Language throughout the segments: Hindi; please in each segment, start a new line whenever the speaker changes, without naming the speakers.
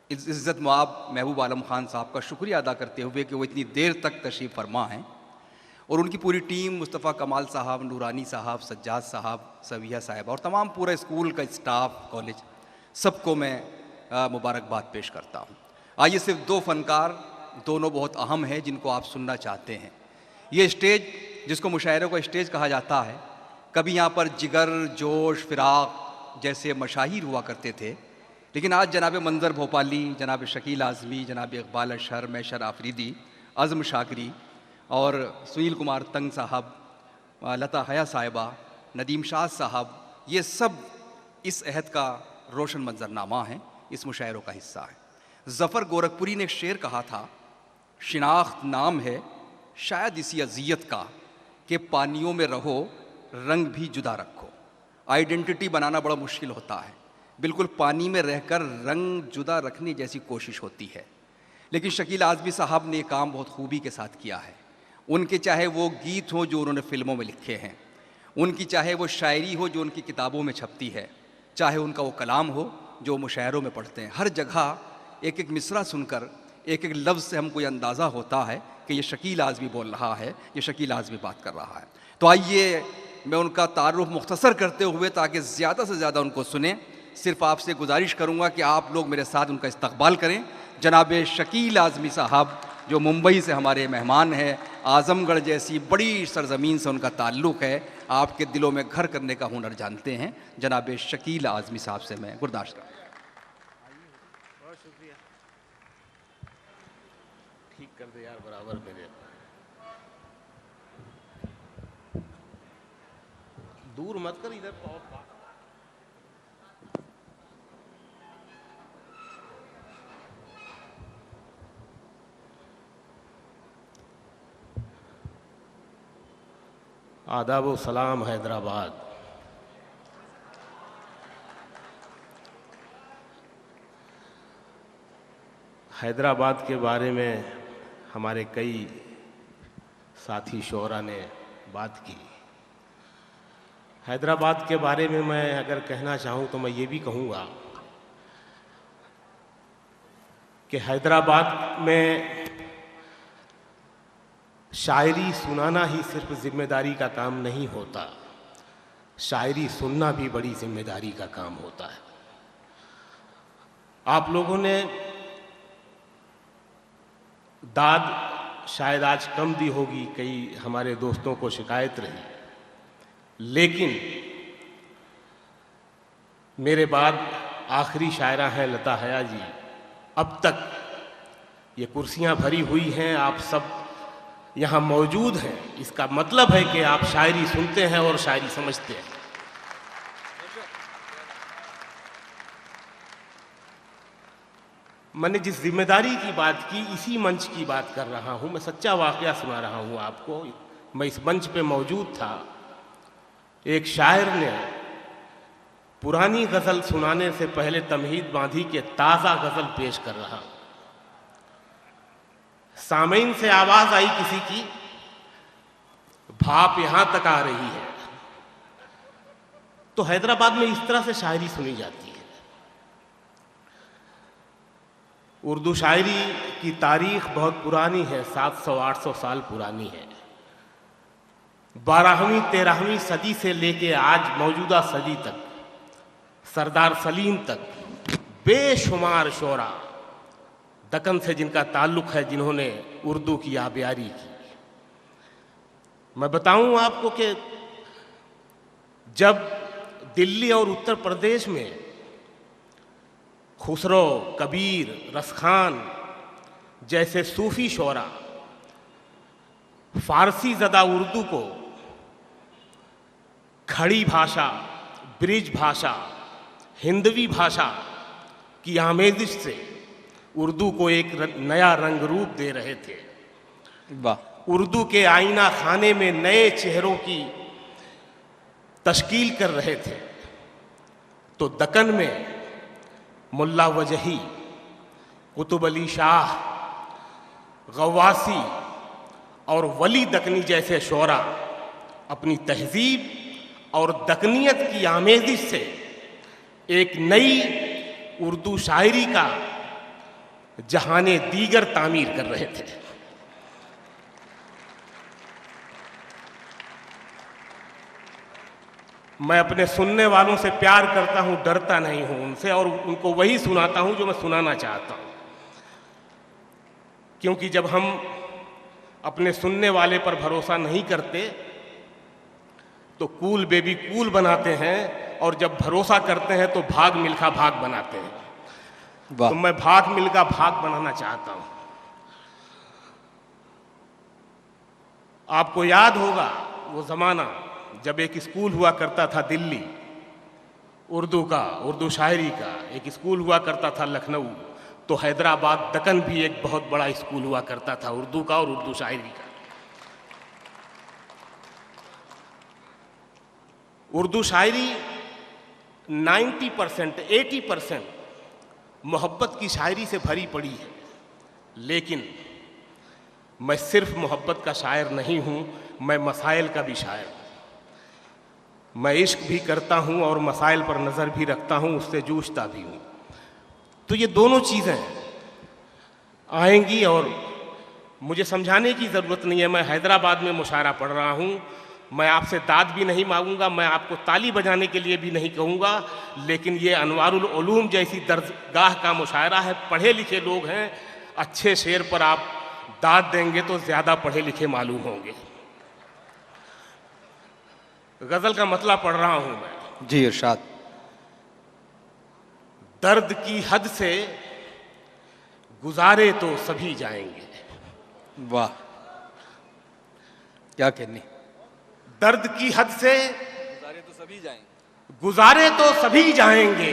इज़्ज़त मआब महबूब आलम ख़ान साहब का शुक्रिया अदा करते हुए कि वो इतनी देर तक तशरीफ़ फरमा हैं, और उनकी पूरी टीम, मुस्तफ़ा कमाल साहब, नूरानी साहब, सज्जाद साहब, सविया साहिबा और तमाम पूरा स्कूल का स्टाफ, कॉलेज, सबको मैं मुबारकबाद पेश करता हूँ। आइए, सिर्फ दो फ़नकार, दोनों बहुत अहम हैं जिनको आप सुनना चाहते हैं। ये स्टेज, जिसको मुशायरे का स्टेज कहा जाता है, कभी यहाँ पर जिगर, जोश, फ़िराक़ जैसे मशाहिर हुआ करते थे, लेकिन आज जनाब मंज़र भोपाली, जनाब शकील आज़मी, जनाब इक़बाल अशहर, मैशर आफरीदी, अज़्म शाकरी और सुनील कुमार तंग साहब, लता हया साहिबा, नदीम शाह साहब, ये सब इस अहद का रोशन मंजरनामा है, इस मुशायरों का हिस्सा है। ज़फ़र गोरखपुरी ने एक शेर कहा था, शिनाख्त नाम है शायद इसी अज़ियत का कि पानियों में रहो रंग भी जुदा रखो। आइडेंटिटी बनाना बड़ा मुश्किल होता है, बिल्कुल पानी में रहकर रंग जुदा रखने जैसी कोशिश होती है, लेकिन शकील आज़मी साहब ने काम बहुत खूबी के साथ किया है। उनके चाहे वो गीत हों जो उन्होंने फ़िल्मों में लिखे हैं, उनकी चाहे वो शायरी हो जो उनकी किताबों में छपती है, चाहे उनका वो कलाम हो जो मुशायरों में पढ़ते हैं, हर जगह एक एक मिसरा सुनकर, एक एक लफ्ज़ से हमको ये अंदाज़ा होता है कि ये शकील आज़मी बोल रहा है, ये शकील आज़मी बात कर रहा है। तो आइए, मैं उनका तारुफ मुख्तसर करते हुए, ताकि ज़्यादा से ज़्यादा उनको सुने, सिर्फ़ आपसे गुजारिश करूँगा कि आप लोग मेरे साथ उनका इस्तक़बाल करें। जनाब शकील आज़मी साहब, जो मुंबई से हमारे मेहमान हैं, आज़मगढ़ जैसी बड़ी सरज़मीन से उनका ताल्लुक़ है, आपके दिलों में घर करने का हुनर जानते हैं। जनाब शकील आज़मी साहब से मैं गुरदाश्त करता हूँ।
बहुत शुक्रिया। ठीक कर दे यार, बराबर मेरे दूर मत कर, इधर आदाब व सलाम हैदराबाद। हैदराबाद के बारे में हमारे कई साथी शोरा ने बात की। हैदराबाद के बारे में मैं अगर कहना चाहूँ तो मैं ये भी कहूँगा कि हैदराबाद में शायरी सुनाना ही सिर्फ जिम्मेदारी का काम नहीं होता, शायरी सुनना भी बड़ी जिम्मेदारी का काम होता है। आप लोगों ने दाद शायद आज कम दी होगी, कई हमारे दोस्तों को शिकायत रही, लेकिन मेरे बाद आखिरी शायरा हैं लता हया जी। अब तक ये कुर्सियां भरी हुई हैं, आप सब यहाँ मौजूद हैं, इसका मतलब है कि आप शायरी सुनते हैं और शायरी समझते हैं। मैंने जिस जिम्मेदारी की बात की, इसी मंच की बात कर रहा हूँ। मैं सच्चा वाकया सुना रहा हूँ आपको। मैं इस मंच पे मौजूद था, एक शायर ने पुरानी गज़ल सुनाने से पहले तमहीद बांधी के ताज़ा गज़ल पेश कर रहा। सामईन से आवाज़ आई किसी की, भाप यहां तक आ रही है। तो हैदराबाद में इस तरह से शायरी सुनी जाती है। उर्दू शायरी की तारीख बहुत पुरानी है, 700-800 साल पुरानी है। 12वीं 13वीं सदी से लेके आज मौजूदा सदी तक, सरदार सलीम तक बेशुमार शोरा दक्कन से जिनका ताल्लुक़ है, जिन्होंने उर्दू की आबियारी की। मैं बताऊं आपको कि जब दिल्ली और उत्तर प्रदेश में खुसरो, कबीर, रसखान जैसे सूफी शोरा फारसी ज़दा उर्दू को खड़ी भाषा, ब्रिज भाषा, हिंदवी भाषा की आमेजिश से उर्दू को एक नया रंग रूप दे रहे थे।
वाह।
उर्दू के आईना खाने में नए चेहरों की तश्कील कर रहे थे। तो दक्कन में मुल्ला वजही, कुतुब अली शाह, गवासी और वली दक्कनी जैसे शोरा अपनी तहजीब और दक्कनियत की आमेजिश से एक नई उर्दू शायरी का जहाने दीगर तामीर कर रहे थे। मैं अपने सुनने वालों से प्यार करता हूं, डरता नहीं हूं उनसे, और उनको वही सुनाता हूं जो मैं सुनाना चाहता हूं। क्योंकि जब हम अपने सुनने वाले पर भरोसा नहीं करते तो कूल बेबी कूल बनाते हैं, और जब भरोसा करते हैं तो भाग मिल्खा भाग बनाते हैं। तो मैं भाग मिल्खा भाग बनाना चाहता हूं। आपको याद होगा वो जमाना जब एक स्कूल हुआ करता था दिल्ली, उर्दू का, उर्दू शायरी का एक स्कूल हुआ करता था लखनऊ, तो हैदराबाद दक्कन भी एक बहुत बड़ा स्कूल हुआ करता था उर्दू का और उर्दू शायरी का। उर्दू शायरी 90% 80% मोहब्बत की शायरी से भरी पड़ी है, लेकिन मैं सिर्फ मोहब्बत का शायर नहीं हूं, मैं मसाइल का भी शायर हूं। मैं इश्क भी करता हूं और मसाइल पर नज़र भी रखता हूं, उससे जूझता भी हूं। तो ये दोनों चीज़ें आएंगी और मुझे समझाने की ज़रूरत नहीं है। मैं हैदराबाद में मुशायरा पढ़ रहा हूं, मैं आपसे दाद भी नहीं मांगूंगा, मैं आपको ताली बजाने के लिए भी नहीं कहूँगा, लेकिन ये अनवारुल उलूम जैसी दरगाह का मुशायरा है। पढ़े लिखे लोग हैं, अच्छे शेर पर आप दाद देंगे तो ज़्यादा पढ़े लिखे मालूम होंगे। गज़ल का मतला पढ़ रहा हूं मैं।
जी इरशाद।
दर्द की हद से गुजारे तो सभी जाएंगे।
वाह, क्या कहने।
दर्द की हद से
गुजारे तो सभी जाएंगे,
गुजारे तो सभी जाएंगे,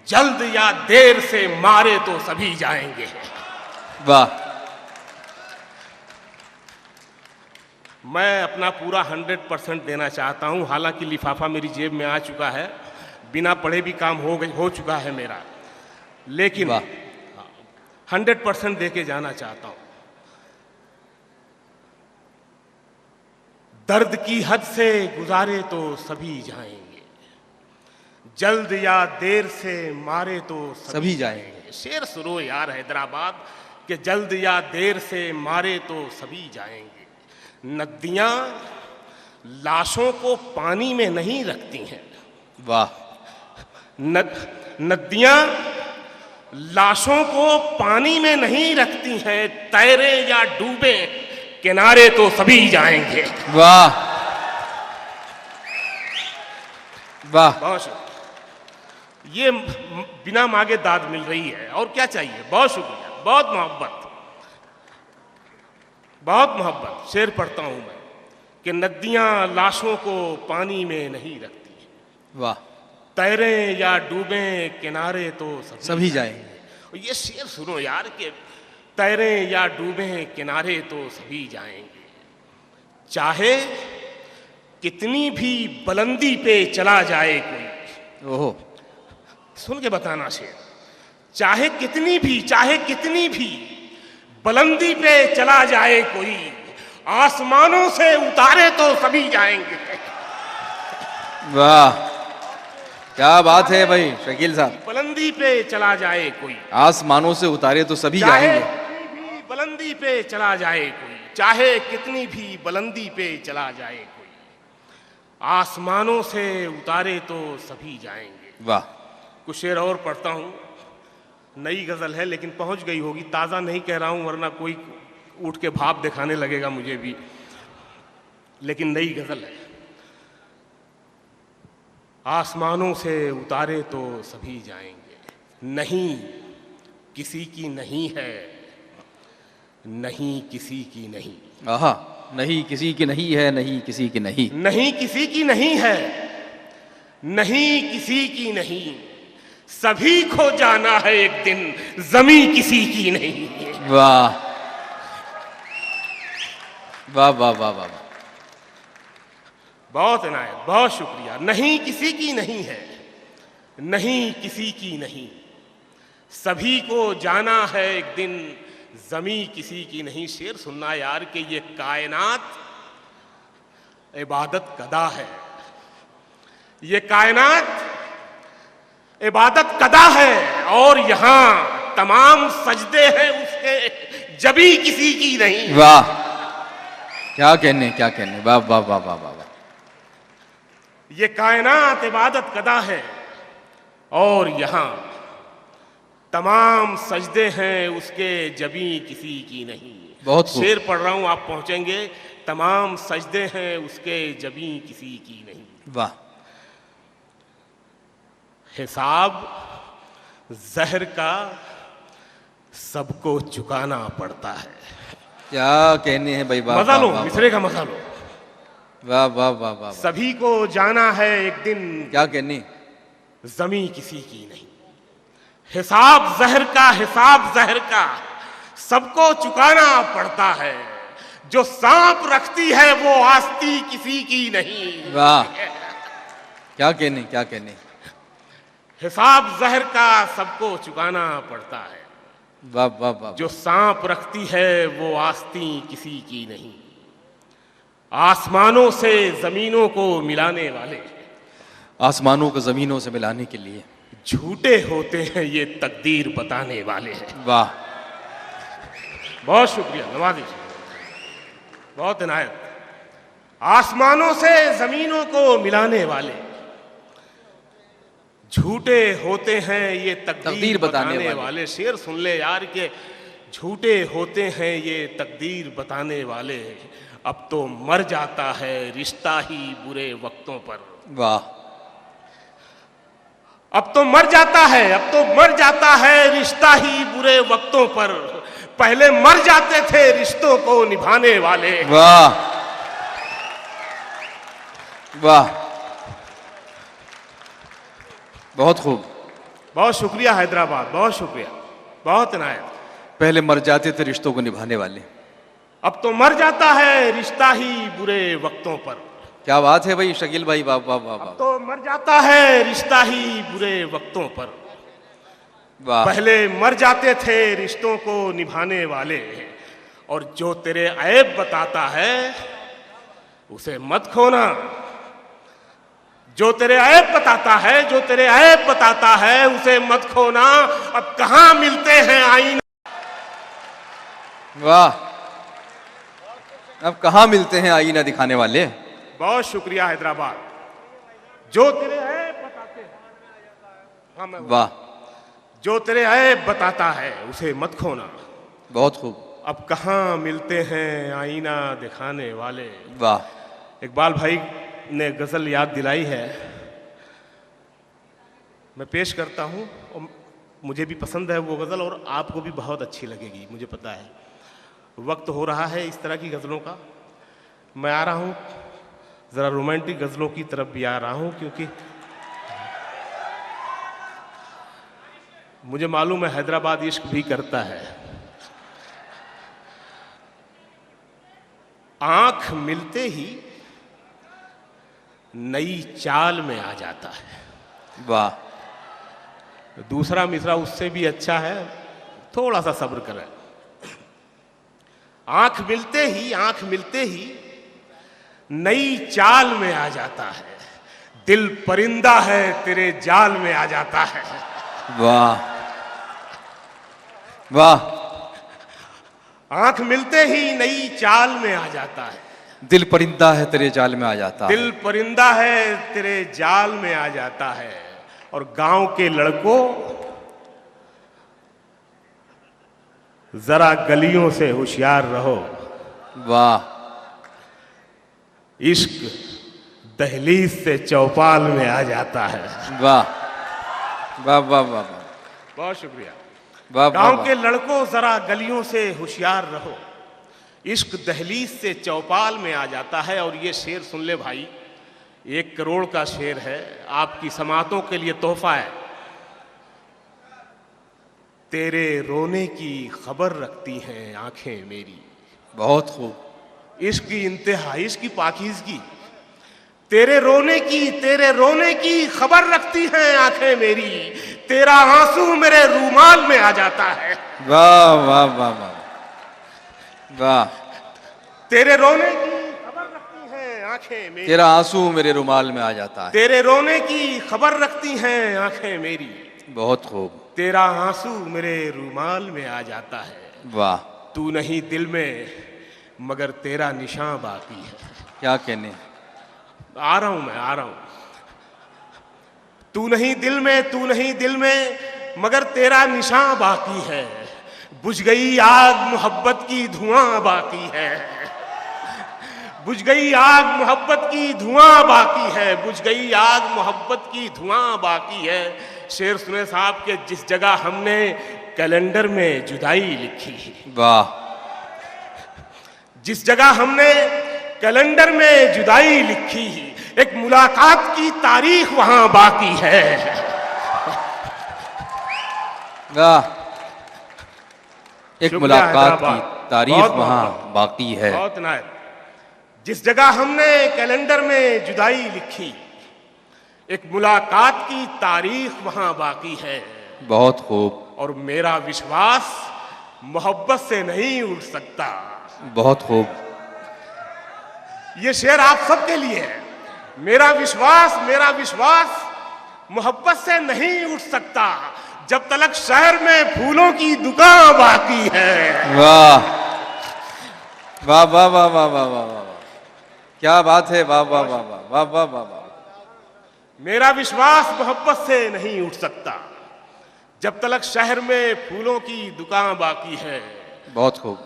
जल्द या देर से मारे तो सभी जाएंगे।
वाह।
मैं अपना पूरा 100% देना चाहता हूं, हालांकि लिफाफा मेरी जेब में आ चुका है, बिना पढ़े भी काम हो चुका है मेरा, लेकिन 100% दे के जाना चाहता हूं। दर्द की हद से गुजारे तो सभी जाएंगे, जल्द या देर से मारे तो
सभी जाएंगे।
शेर सुनो यार हैदराबाद के, जल्द या देर से मारे तो सभी जाएंगे। नदियां लाशों को पानी में नहीं रखती हैं।
वाह।
नदियां लाशों को पानी में नहीं रखती हैं, तैरे या डूबे किनारे तो सभी जाएंगे।
वाह वाह।
बहुत शुक्रिया, ये बिना मांगे दाद मिल रही है, और क्या चाहिए। बहुत शुक्रिया, बहुत मोहब्बत, बहुत मोहब्बत। शेर पढ़ता हूं मैं कि नदियां लाशों को पानी में नहीं रखती,
वाह,
तैरे या डूबे किनारे तो
सभी जाएंगे।
और ये शेर सुनो यार कि तैरे या डूबे किनारे तो सभी जाएंगे, चाहे कितनी भी बुलंदी पे चला जाए कोई।
ओहो,
सुन के बताना शेर, चाहे कितनी भी बुलंदी पे चला जाए कोई, आसमानों से उतारे तो सभी जाएंगे।
वाह, क्या बात है भाई शकील साहब।
बुलंदी पे चला जाए कोई,
आसमानों से उतारे तो सभी जाएंगे।
कितनी भी बुलंदी पे चला जाए कोई, चाहे कितनी भी बुलंदी पे चला जाए कोई, आसमानों से उतारे तो सभी जाएंगे।
वाह।
कुछ शेर और पढ़ता हूं, नई गजल है लेकिन पहुंच गई होगी, ताजा नहीं कह रहा हूं वरना कोई उठ के भाव दिखाने लगेगा मुझे भी, लेकिन नई गजल है। आसमानों से उतारे तो सभी जाएंगे, नहीं किसी की नहीं है, नहीं किसी की नहीं।
आहा, नहीं किसी की नहीं है, नहीं किसी की नहीं,
नहीं किसी की नहीं है, नहीं किसी की नहीं, सभी को जाना है एक दिन, जमी किसी की नहीं।
वाह वाह वाह वाह वाह।
बहुत इनायत, बहुत शुक्रिया। नहीं किसी की नहीं है, नहीं किसी की नहीं, सभी को जाना है एक दिन, जमी किसी की नहीं। शेर सुनना यार कि ये कायनात इबादत कदा है, ये कायनात इबादत कदा है, और यहां तमाम सजदे हैं उसके जबी किसी की नहीं।
वाह, क्या कहने, क्या कहने, वाह वाह वाह वाह वाह वाह।
ये कायनात इबादत कदा है और यहाँ तमाम सजदे हैं उसके जबी किसी की नहीं।
बहुत खूब।
शेर पढ़ रहा हूं, आप पहुंचेंगे। तमाम सजदे हैं उसके जबी किसी की नहीं।
वाह।
हिसाब जहर का सबको चुकाना पड़ता है।
क्या कहने हैं भाई, वाह
मजा लो,
वाह,
मिसरे का मजा लो।
वाह वाह वाह वाह।
सभी को जाना है एक दिन,
क्या कहने,
जमी किसी की नहीं। हिसाब जहर का, हिसाब जहर का सबको चुकाना पड़ता है। जो सांप रखती है वो आस्ती किसी की नहीं।
वाह, क्या कहने, क्या कहने।
हिसाब जहर का सबको चुकाना पड़ता है।
वाह वाह वाह।
जो सांप रखती है वो आस्ती किसी की नहीं। आसमानों से जमीनों को मिलाने वाले,
आसमानों को जमीनों से मिलाने के लिए
झूठे होते हैं ये तकदीर बताने वाले हैं।
वाह,
बहुत शुक्रिया, नवाजी, बहुत इनायत। आसमानों से जमीनों को मिलाने वाले झूठे होते हैं ये तकदीर बताने वाले। शेर सुन ले यार के, झूठे होते हैं ये तकदीर बताने वाले। अब तो मर जाता है रिश्ता ही बुरे वक्तों पर।
वाह,
अब तो मर जाता है, अब तो मर जाता है रिश्ता ही बुरे वक्तों पर। पहले मर जाते थे रिश्तों को निभाने वाले।
वाह वाह, बहुत खूब।
बहुत शुक्रिया हैदराबाद, बहुत शुक्रिया, बहुत इनायत।
पहले मर जाते थे रिश्तों को निभाने वाले,
अब तो मर जाता है रिश्ता ही बुरे वक्तों पर।
क्या बात है भाई शकील भाई, वाह वाह वाह वाह।
तो मर जाता है रिश्ता ही बुरे वक्तों पर।
वाह,
पहले मर जाते थे रिश्तों को निभाने वाले। और जो तेरे ऐब बताता है उसे मत खोना। जो तेरे ऐब बताता है, जो तेरे ऐब बताता है उसे मत खोना। अब कहां मिलते हैं आईना।
वाह, अब कहां मिलते हैं आईना दिखाने वाले।
बहुत शुक्रिया हैदराबाद। जो तेरे ऐब बताते हैं, हाँ मैं,
वाह,
जो तेरे ऐब बताता है उसे मत खोना।
बहुत खूब।
अब कहां मिलते हैं आईना दिखाने वाले।
वाह,
इकबाल भाई ने गजल याद दिलाई है, मैं पेश करता हूं। और मुझे भी पसंद है वो गजल और आपको भी बहुत अच्छी लगेगी, मुझे पता है। वक्त हो रहा है इस तरह की गजलों का। मैं आ रहा हूं, जरा रोमांटिक गजलों की तरफ भी आ रहा हूं, क्योंकि मुझे मालूम है हैदराबाद इश्क भी करता है। आंख मिलते ही नई चाल में आ जाता है।
वाह,
दूसरा मिसरा उससे भी अच्छा है, थोड़ा सा सब्र करें। आंख मिलते ही नई चाल में आ जाता है। दिल परिंदा है तेरे जाल में आ जाता है।
वाह वाह,
आंख मिलते ही नई चाल में आ जाता है।
दिल परिंदा है तेरे जाल में आ जाता है।
दिल परिंदा है तेरे जाल में आ जाता है। और गांव के लड़कों, जरा गलियों से होशियार रहो।
वाह,
इश्क दहलीज से चौपाल में आ जाता है।
वाह वाह वाह वाह,
बहुत शुक्रिया।
वाह,
गांव के लड़कों जरा गलियों से होशियार रहो। इश्क दहलीज से चौपाल में आ जाता है। और ये शेर सुन ले भाई, 1 करोड़ का शेर है, आपकी समातों के लिए तोहफा है। तेरे रोने की खबर रखती हैं आंखें मेरी।
बहुत खूब।
इश्क की इंतहा, इश्क की पाकीज़गी। तेरे रोने की खबर रखती हैं आंखें मेरी। तेरा आंसू मेरे रूमाल में आ जाता है।
वाह वाह वाह वाह वाह,
तेरे रोने की खबर रखती हैं आंखें मेरी।
तेरा आंसू मेरे रुमाल में आ जाता है।
तेरे रोने की खबर रखती हैं आंखें मेरी।
बहुत खूब।
तेरा आंसू मेरे रूमाल में आ जाता है।
वाह,
तू नहीं दिल में मगर तेरा निशान बाकी है।
क्या कहने।
आ रहा हूं, मैं आ रहा हूं। तू नहीं दिल में, तू नहीं दिल में मगर तेरा निशान बाकी है। बुझ गई आग मोहब्बत की धुआं बाकी है। बुझ गई आग मोहब्बत की धुआं बाकी है। बुझ गई आग मोहब्बत की धुआं बाकी है। शेर सुने साहब के जिस जगह हमने कैलेंडर में जुदाई लिखी,
वाह,
जिस जगह हमने कैलेंडर में जुदाई लिखी, एक मुलाकात की तारीख वहां बाकी है।
वाह, एक
शुक्रिया
मुलाकात की
हैदराबाद।
तारीफ
बहुत
वहां
बहुत
बाकी है।
बहुत नायब। जिस जगह हमने कैलेंडर में जुदाई लिखी, एक मुलाकात की तारीख वहां बाकी है।
बहुत खूब,
और मेरा विश्वास मोहब्बत से नहीं उठ सकता।
बहुत खूब।
ये शेर आप सबके लिए है। मेरा विश्वास मोहब्बत से नहीं उठ सकता जब तक शहर में फूलों की दुकान बाकी है।
वाह वाह वाह वाह वाह वाह वाह वाह, क्या बात है। वाह वाह वाह वाह वाह वाह वाह वाह।
मेरा विश्वास मोहब्बत से नहीं उठ सकता जब तक शहर में फूलों की दुकान बाकी है।
बहुत खूब।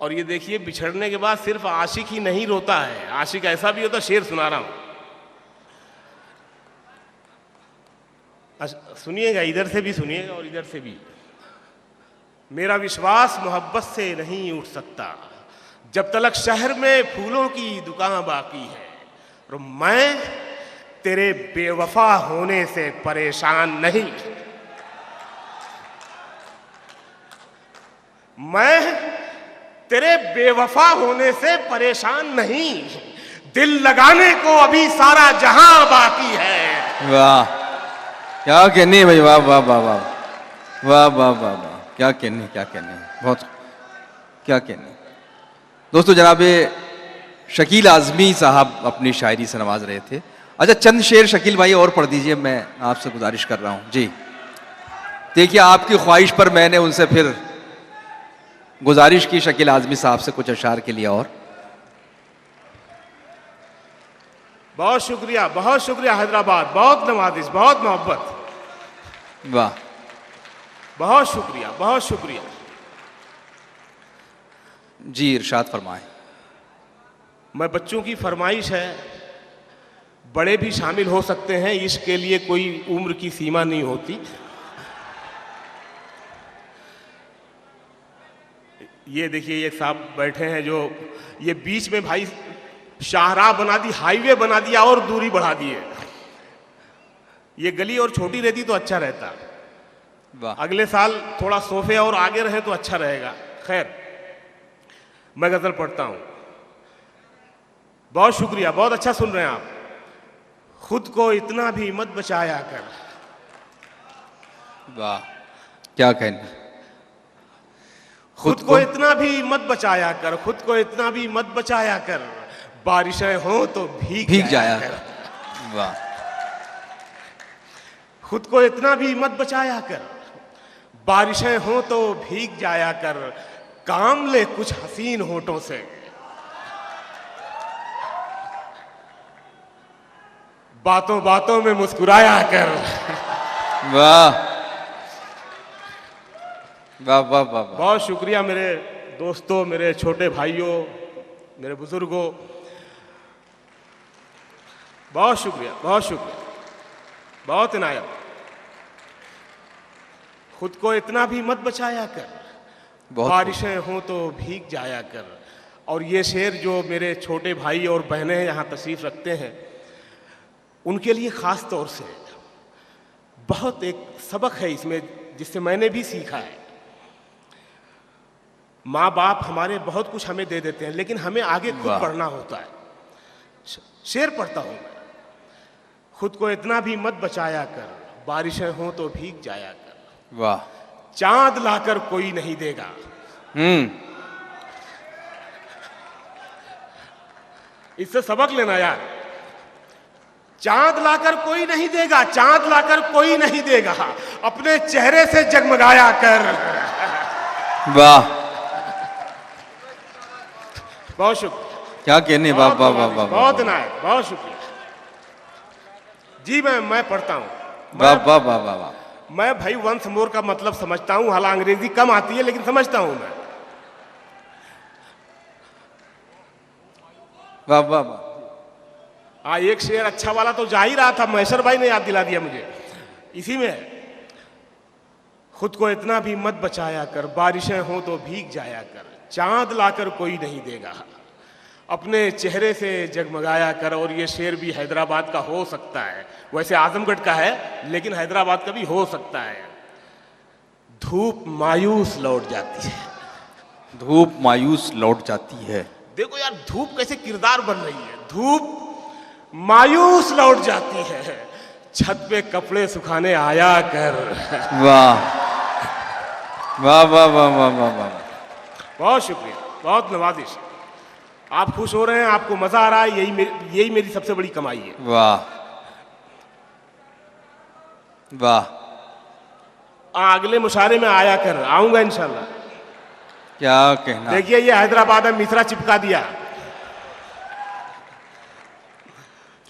और ये देखिए, बिछड़ने के बाद सिर्फ आशिक ही नहीं रोता है, आशिक ऐसा भी होता। शेर सुना रहा हूं, सुनिएगा, इधर से भी सुनिएगा और इधर से भी। मेरा विश्वास मोहब्बत से नहीं उठ सकता जब तक शहर में फूलों की दुकान बाकी है। और मैं तेरे बेवफा होने से परेशान नहीं। मैं तेरे बेवफा होने से परेशान नहीं। दिल लगाने को अभी सारा जहां बाकी है।
वाह, क्या कहने भाई। वाह वाह वाह वाह वाह वाह वाह वाह, क्या कहने, क्या कहने। बहुत, क्या कहने। दोस्तों, जनाब शकील आज़मी साहब अपनी शायरी से नवाज रहे थे। अच्छा, चंद शेर शकील भाई और पढ़ दीजिए, मैं आपसे गुजारिश कर रहा हूँ। जी देखिए, आपकी ख्वाहिश पर मैंने उनसे फिर गुजारिश की शकील आज़मी साहब से कुछ अशार के लिए। और
बहुत शुक्रिया हैदराबाद, बहुत नवाजिश, बहुत मोहब्बत।
वाह,
बहुत शुक्रिया, बहुत शुक्रिया।
जी इरशाद फरमाएं।
मैं, बच्चों की फरमाइश है, बड़े भी शामिल हो सकते हैं, इश्क के लिए कोई उम्र की सीमा नहीं होती। ये देखिए, ये साहब बैठे हैं जो ये बीच में भाई शाहराह बना दी, हाईवे बना दिया और दूरी बढ़ा दी है। ये गली और छोटी रहती तो अच्छा रहता।
वाह,
अगले साल थोड़ा सोफे और आगे रहे तो अच्छा रहेगा। खैर, मैं गजल पढ़ता हूं। बहुत शुक्रिया, बहुत अच्छा सुन रहे हैं आप। खुद को इतना भी मत बचाया कर।
वाह, क्या कहने।
खुद को इतना भी मत बचाया कर, खुद को इतना भी मत बचाया कर। बारिशें हो तो भीग जाया कर।
वाह,
खुद को इतना भी मत बचाया कर। बारिशें हो तो भीग जाया कर। काम ले कुछ हसीन होठों से। बातों बातों में मुस्कुराया कर।
वाह वाह वाह वाह वाह।
बहुत शुक्रिया मेरे दोस्तों, मेरे छोटे भाइयों, मेरे बुजुर्गों, बहुत शुक्रिया, बहुत शुक्रिया, बहुत इनायत। खुद को इतना भी मत बचाया कर। बारिशें हों तो भीग जाया कर। और ये शेर जो मेरे छोटे भाई और बहनें यहाँ तशरीफ रखते हैं, उनके लिए खास तौर से बहुत एक सबक है इसमें, जिससे मैंने भी सीखा है। माँ बाप हमारे बहुत कुछ हमें दे देते हैं, लेकिन हमें आगे खुद बढ़ना होता है। शेर पढ़ता हूं मैं। खुद को इतना भी मत बचाया कर। बारिशें हों तो भीग जाया कर।
वाह,
चांद लाकर कोई नहीं देगा। इससे सबक लेना यार। चांद लाकर कोई नहीं देगा, चांद लाकर कोई नहीं देगा, अपने चेहरे से जगमगाया कर।
वाह,
बहुत शुक्रिया।
क्या कहने, वाह वाह वाह वाह,
बहुत नायक, बहुत शुक्रिया जी। मैं पढ़ता हूँ।
वाह वाह वाह वाह वाह।
मैं भाई वंस मोर का मतलब समझता हूँ, हालांकि अंग्रेजी कम आती है लेकिन समझता हूँ मैं।
वाह वाह वाह।
एक शेर अच्छा वाला तो जा ही रहा था, मैसर भाई ने याद दिला दिया मुझे। इसी में खुद को इतना भी मत बचाया कर, बारिशें हो तो भीग जाया कर, चांद लाकर कोई नहीं देगा, अपने चेहरे से जगमगाया कर। और ये शेर भी हैदराबाद का हो सकता है, वैसे आजमगढ़ का है लेकिन हैदराबाद का भी हो सकता है। धूप मायूस लौट जाती है,
धूप मायूस लौट जाती है।
देखो यार, धूप कैसे किरदार बन रही है। धूप मायूस लौट जाती है, छत पे कपड़े सुखाने आया कर।
वाह वाह वाह वाह वाह वाह वाह।
बहुत शुक्रिया, बहुत नवाजिश। आप खुश हो रहे हैं, आपको मजा आ रहा है, यही मेरी सबसे बड़ी कमाई है।
वाह वाह।
अगले मुशारे में आया कर, आऊंगा इंशाल्लाह।
क्या कहना।
देखिए ये हैदराबाद में मिसरा चिपका दिया।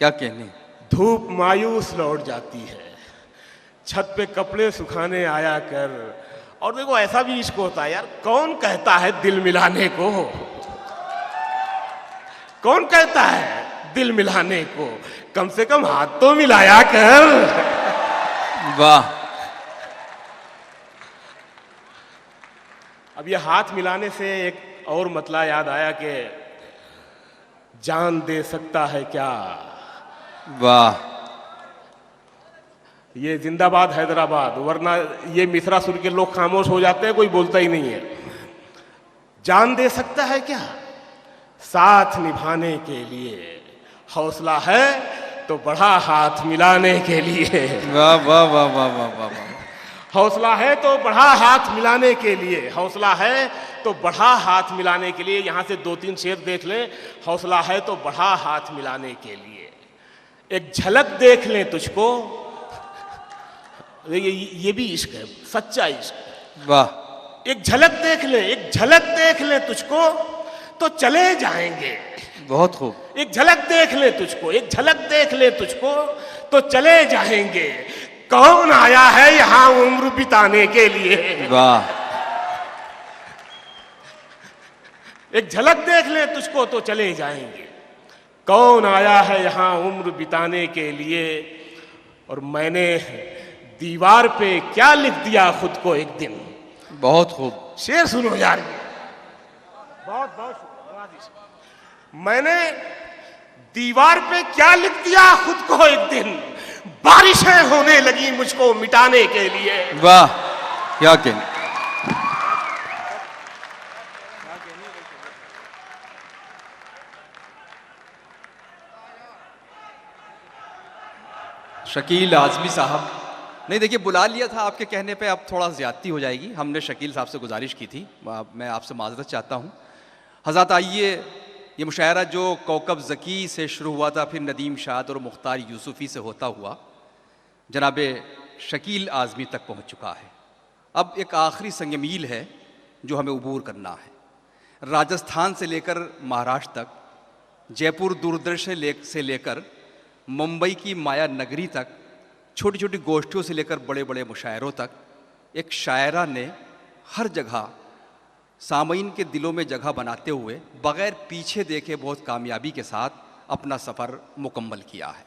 क्या कहने।
धूप मायूस लौट जाती है, छत पे कपड़े सुखाने आया कर। और देखो ऐसा भी इश्क होता है यार, कौन कहता है दिल मिलाने को, कौन कहता है दिल मिलाने को, कम से कम हाथ तो मिलाया कर।
वाह।
अब ये हाथ मिलाने से एक और मतला याद आया कि जान दे सकता है क्या।
वाह।
ये जिंदाबाद हैदराबाद, वरना ये मिसरा सुन के लोग खामोश हो जाते हैं, कोई बोलता ही नहीं है। जान दे सकता है क्या साथ निभाने के लिए, हौसला है तो बढ़ा हाथ मिलाने के लिए।
वाह वाह वाह वाह वाह वाह वाह।
हौसला है तो बढ़ा हाथ मिलाने के लिए, हौसला है तो बढ़ा हाथ मिलाने के लिए। यहां से 2-3 शेर देख लें। हौसला है तो बढ़ा हाथ मिलाने के लिए, एक झलक देख लें तुझको। ये भी इश्क है, सच्चा इश्क।
वाह।
एक झलक देख ले, एक झलक देख ले तुझको तो चले जाएंगे।
बहुत खूब।
एक झलक देख ले तुझको, एक झलक देख ले तुझको तो चले जाएंगे। कौन आया है यहां उम्र बिताने के लिए।
वाह।
एक झलक देख ले तुझको तो चले जाएंगे। कौन आया है यहां उम्र बिताने के लिए। और मैंने दीवार पे क्या लिख दिया खुद को एक दिन।
बहुत खूब।
शेर सुनो यार, बहुत बहुत मैंने दीवार पे क्या लिख दिया खुद को एक दिन। बारिशें होने लगी मुझको मिटाने के लिए।
वाह। क्या कहने। शकील आजमी साहब, नहीं देखिए बुला लिया था आपके कहने पे, अब थोड़ा ज़्यादती हो जाएगी। हमने शकील साहब से गुजारिश की थी, मैं आपसे माजरत चाहता हूँ। हज़रत आइए, ये मुशायरा जो कौकब ज़की से शुरू हुआ था, फिर नदीम शाद और मुख्तार यूसुफ़ी से होता हुआ जनाब शकील आज़मी तक पहुँच चुका है। अब एक आखिरी संग मील है जो हमें अबूर करना है। राजस्थान से लेकर महाराष्ट्र तक, जयपुर दूरदर्शन से लेकर मुंबई की माया नगरी तक, छोटी छोटी गोष्ठियों से लेकर बड़े बड़े मुशायरों तक, एक शायरा ने हर जगह सामईन के दिलों में जगह बनाते हुए बग़ैर पीछे देखे बहुत कामयाबी के साथ अपना सफ़र मुकम्मल किया है।